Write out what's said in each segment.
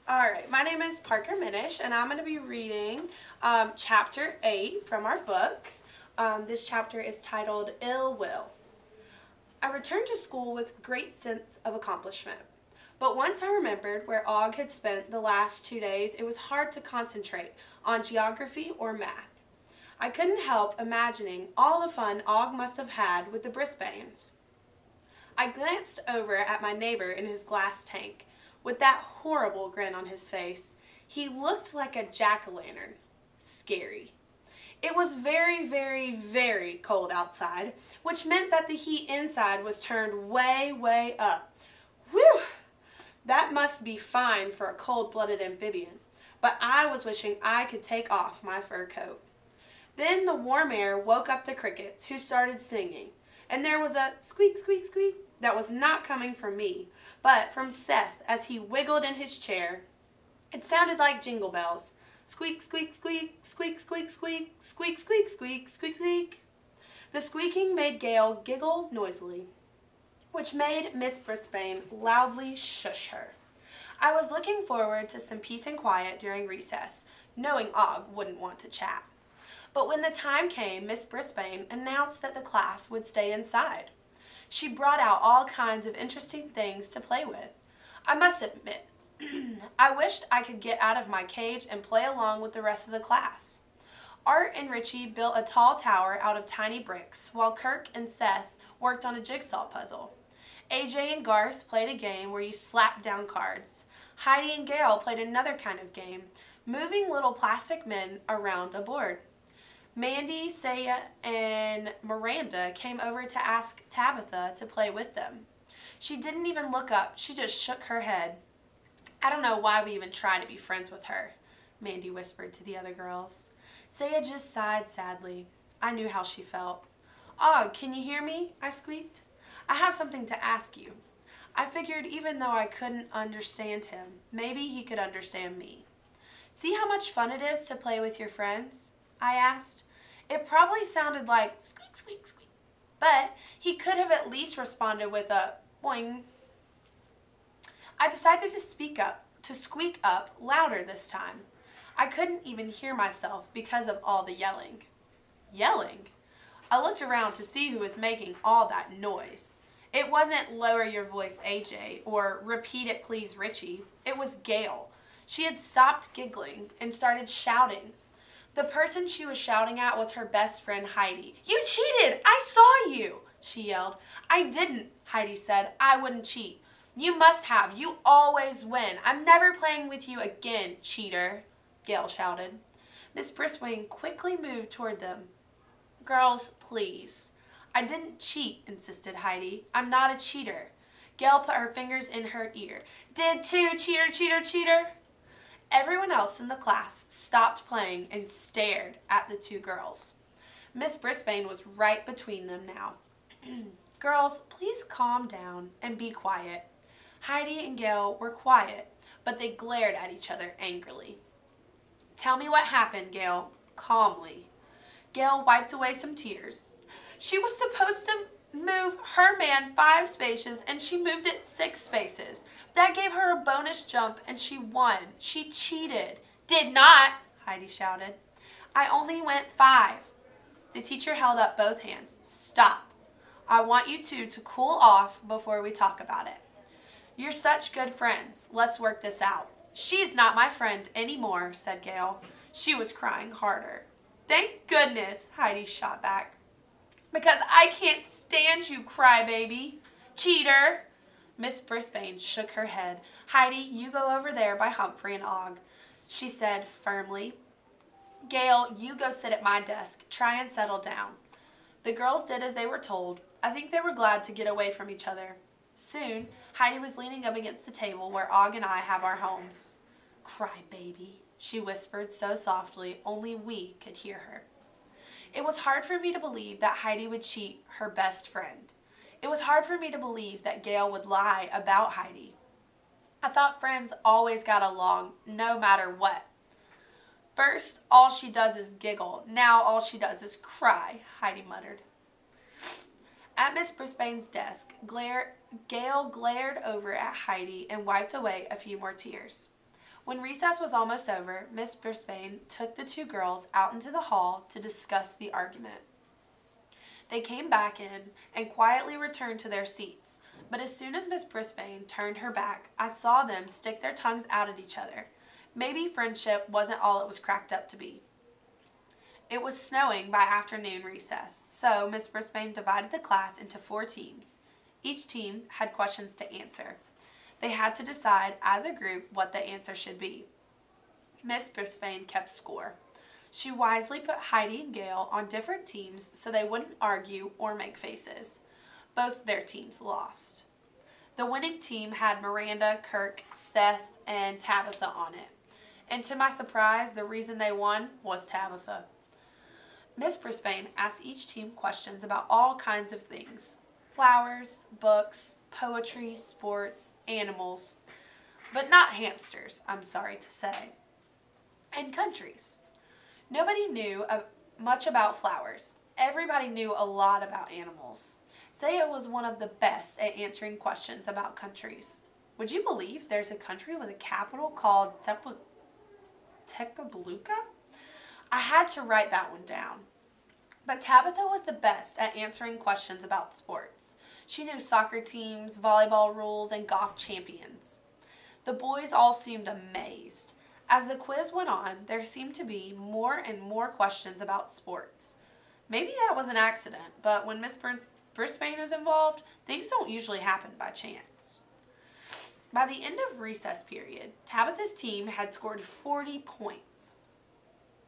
Alright, my name is Parker Minish, and I'm going to be reading Chapter 8 from our book. This chapter is titled Ill Will. I returned to school with great sense of accomplishment. But once I remembered where Og had spent the last 2 days, it was hard to concentrate on geography or math. I couldn't help imagining all the fun Og must have had with the Brisbanes. I glanced over at my neighbor in his glass tank, with that horrible grin on his face. He looked like a jack-o'-lantern. Scary. It was very, very, very cold outside, which meant that the heat inside was turned way, way up. Whew! That must be fine for a cold-blooded amphibian, but I was wishing I could take off my fur coat. Then the warm air woke up the crickets, who started singing, and there was a squeak, squeak, squeak that was not coming from me, but from Seth as he wiggled in his chair. It sounded like jingle bells. Squeak, squeak, squeak, squeak, squeak, squeak, squeak, squeak, squeak, squeak, squeak. The squeaking made Gail giggle noisily, which made Miss Brisbane loudly shush her. I was looking forward to some peace and quiet during recess, knowing Og wouldn't want to chat. But when the time came, Miss Brisbane announced that the class would stay inside. She brought out all kinds of interesting things to play with. I must admit, I wished I could get out of my cage and play along with the rest of the class. Art and Richie built a tall tower out of tiny bricks, while Kirk and Seth worked on a jigsaw puzzle. AJ and Garth played a game where you slapped down cards. Heidi and Gail played another kind of game, moving little plastic men around a board. Mandy, Saya, and Miranda came over to ask Tabitha to play with them. She didn't even look up, she just shook her head. I don't know why we even try to be friends with her, Mandy whispered to the other girls. Saya just sighed sadly. I knew how she felt. Og, can you hear me? I squeaked. I have something to ask you. I figured even though I couldn't understand him, maybe he could understand me. See how much fun it is to play with your friends? I asked. It probably sounded like squeak, squeak, squeak, but he could have at least responded with a boing. I decided to squeak up louder this time. I couldn't even hear myself because of all the yelling. Yelling? I looked around to see who was making all that noise. It wasn't lower your voice, AJ, or repeat it please, Richie. It was Gail. She had stopped giggling and started shouting. The person she was shouting at was her best friend, Heidi. You cheated! I saw you! She yelled. I didn't, Heidi said. I wouldn't cheat. You must have. You always win. I'm never playing with you again, cheater, Gail shouted. Miss Brisbane quickly moved toward them. Girls, please. I didn't cheat, insisted Heidi. I'm not a cheater. Gail put her fingers in her ear. Did too, cheater, cheater, cheater. Everyone else in the class stopped playing and stared at the two girls. Miss Brisbane was right between them now. Girls, please calm down and be quiet. Heidi and Gail were quiet, but they glared at each other angrily. Tell me what happened, Gail, calmly. Gail wiped away some tears. She was supposed to move her man 5 spaces and she moved it 6 spaces. That gave her a bonus jump and she won. She cheated. Did not, Heidi shouted. I only went 5. The teacher held up both hands. Stop. I want you two to cool off before we talk about it. You're such good friends. Let's work this out. She's not my friend anymore, said Gail. She was crying harder. Thank goodness, Heidi shot back. Because I can't stand you, crybaby. Cheater. Miss Brisbane shook her head. Heidi, you go over there by Humphrey and Og, she said firmly. Gail, you go sit at my desk. Try and settle down. The girls did as they were told. I think they were glad to get away from each other. Soon, Heidi was leaning up against the table where Og and I have our homes. Crybaby, she whispered so softly only we could hear her. It was hard for me to believe that Heidi would cheat her best friend. It was hard for me to believe that Gail would lie about Heidi. I thought friends always got along no matter what. First, all she does is giggle. Now all she does is cry, Heidi muttered. At Miss Brisbane's desk, Gail glared over at Heidi and wiped away a few more tears. When recess was almost over, Miss Brisbane took the two girls out into the hall to discuss the argument. They came back in and quietly returned to their seats, but as soon as Miss Brisbane turned her back, I saw them stick their tongues out at each other. Maybe friendship wasn't all it was cracked up to be. It was snowing by afternoon recess, so Miss Brisbane divided the class into 4 teams. Each team had questions to answer. They had to decide as a group what the answer should be. Miss Brisbane kept score. She wisely put Heidi and Gail on different teams so they wouldn't argue or make faces. Both their teams lost. The winning team had Miranda, Kirk, Seth, and Tabitha on it. And to my surprise, the reason they won was Tabitha. Miss Brisbane asked each team questions about all kinds of things. Flowers, books, poetry, sports, animals. But not hamsters, I'm sorry to say. And countries. Nobody knew much about flowers. Everybody knew a lot about animals. Saya was one of the best at answering questions about countries. Would you believe there's a country with a capital called Tekabluka? I had to write that one down. But Tabitha was the best at answering questions about sports. She knew soccer teams, volleyball rules, and golf champions. The boys all seemed amazed. As the quiz went on, there seemed to be more and more questions about sports. Maybe that was an accident, but when Miss Brisbane is involved, things don't usually happen by chance. By the end of recess period, Tabitha's team had scored 40 points.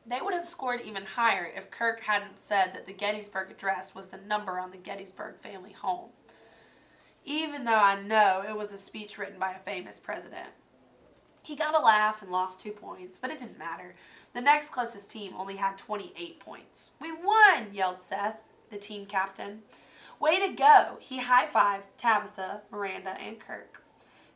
They would have scored even higher if Kirk hadn't said that the Gettysburg Address was the number on the Gettysburg family home. Even though I know it was a speech written by a famous president. He got a laugh and lost 2 points, but it didn't matter. The next closest team only had 28 points. "We won!" yelled Seth, the team captain. "Way to go!" He high-fived Tabitha, Miranda, and Kirk.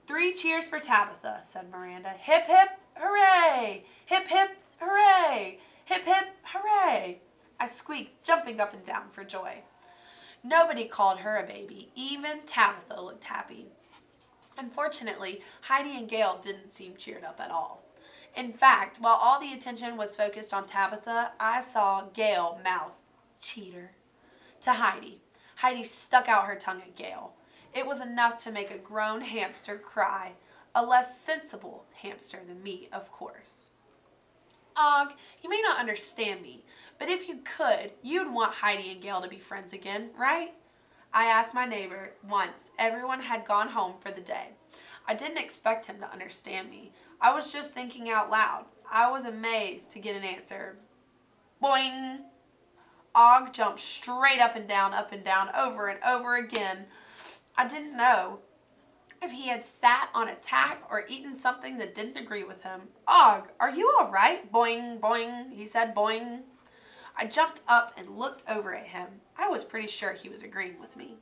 3 cheers for Tabitha, said Miranda. "Hip, hip, hooray! Hip, hip, hooray! Hip, hip, hooray!" I squeaked, jumping up and down for joy. Nobody called her a baby. Even Tabitha looked happy. Unfortunately, Heidi and Gail didn't seem cheered up at all. In fact, while all the attention was focused on Tabitha, I saw Gail mouth, "Cheater," to Heidi. Heidi stuck out her tongue at Gail. It was enough to make a grown hamster cry. A less sensible hamster than me, of course. Og, you may not understand me, but if you could, you'd want Heidi and Gail to be friends again, right? I asked my neighbor once everyone had gone home for the day. I didn't expect him to understand me. I was just thinking out loud. I was amazed to get an answer. Boing! Og jumped straight up and down, over and over again. I didn't know if he had sat on a tack or eaten something that didn't agree with him. Og, are you all right? Boing, boing, he said, boing. I jumped up and looked over at him. I was pretty sure he was agreeing with me.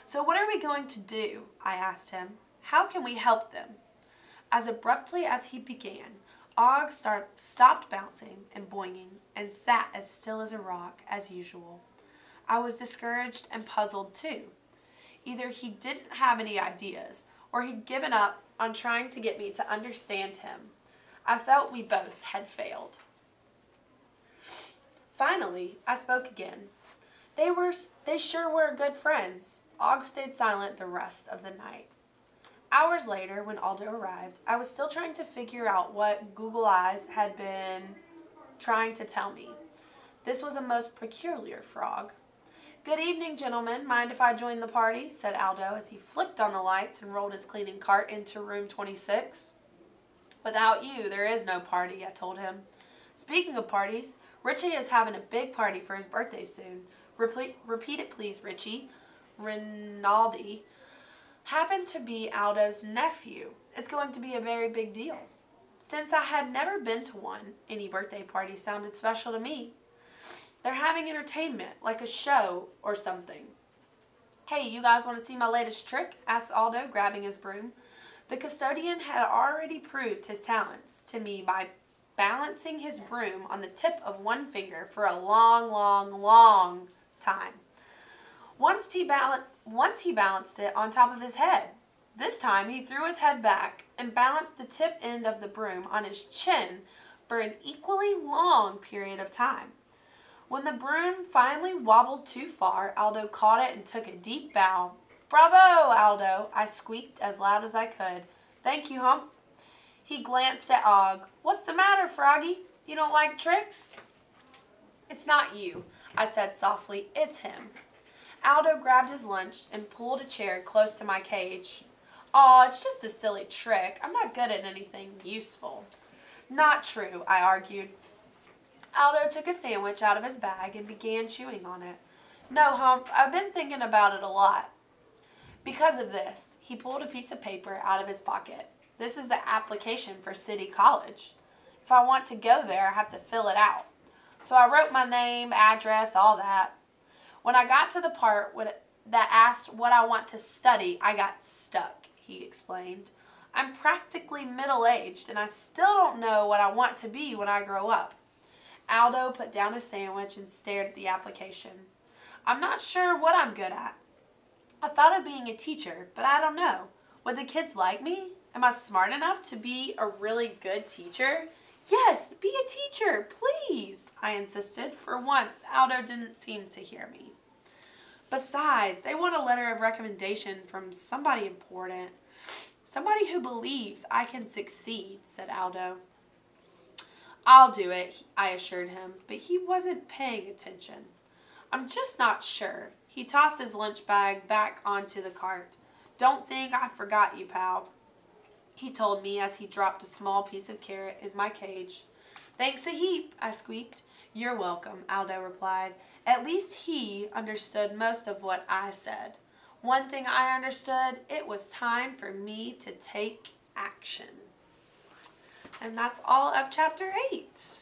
"So what are we going to do?" I asked him. "How can we help them?" As abruptly as he began, Og stopped bouncing and boinging and sat as still as a rock as usual. I was discouraged and puzzled too. Either he didn't have any ideas or he'd given up on trying to get me to understand him. I felt we both had failed. Finally, I spoke again. They sure were good friends. Og stayed silent the rest of the night. Hours later, when Aldo arrived, I was still trying to figure out what Google Eyes had been trying to tell me. This was a most peculiar frog. "Good evening, gentlemen. Mind if I join the party?" said Aldo as he flicked on the lights and rolled his cleaning cart into room 26. "Without you, there is no party," I told him. "Speaking of parties, Richie is having a big party for his birthday soon. Repeat it, please, Richie." Rinaldi happened to be Aldo's nephew. It's going to be a very big deal. Since I had never been to one, any birthday party sounded special to me. They're having entertainment, like a show or something. "Hey, you guys want to see my latest trick?" asked Aldo, grabbing his broom. The custodian had already proved his talents to me by balancing his broom on the tip of one finger for a long, long, long time. Once he balanced it on top of his head. This time he threw his head back and balanced the tip end of the broom on his chin for an equally long period of time. When the broom finally wobbled too far, Aldo caught it and took a deep bow. "Bravo, Aldo," I squeaked as loud as I could. "Thank you, Hump." He glanced at Og. "What's the matter, Froggy? You don't like tricks?" "It's not you," I said softly. "It's him." Aldo grabbed his lunch and pulled a chair close to my cage. "Aw, it's just a silly trick. I'm not good at anything useful." "Not true," I argued. Aldo took a sandwich out of his bag and began chewing on it. "No, Hump, I've been thinking about it a lot." Because of this, he pulled a piece of paper out of his pocket. "This is the application for City College. If I want to go there, I have to fill it out." So I wrote my name, address, all that. When I got to the part that asked what I want to study, I got stuck, he explained. "I'm practically middle-aged, and I still don't know what I want to be when I grow up." Aldo put down his sandwich and stared at the application. "I'm not sure what I'm good at. I thought of being a teacher, but I don't know. Would the kids like me? Am I smart enough to be a really good teacher?" "Yes, be a teacher, please," I insisted. For once, Aldo didn't seem to hear me. "Besides, they want a letter of recommendation from somebody important. Somebody who believes I can succeed," said Aldo. "I'll do it," I assured him, but he wasn't paying attention. "I'm just not sure." He tossed his lunch bag back onto the cart. "Don't think I forgot you, pal," he told me as he dropped a small piece of carrot in my cage. "Thanks a heap," I squeaked. "You're welcome," Aldo replied. At least he understood most of what I said. One thing I understood, it was time for me to take action. And that's all of chapter 8.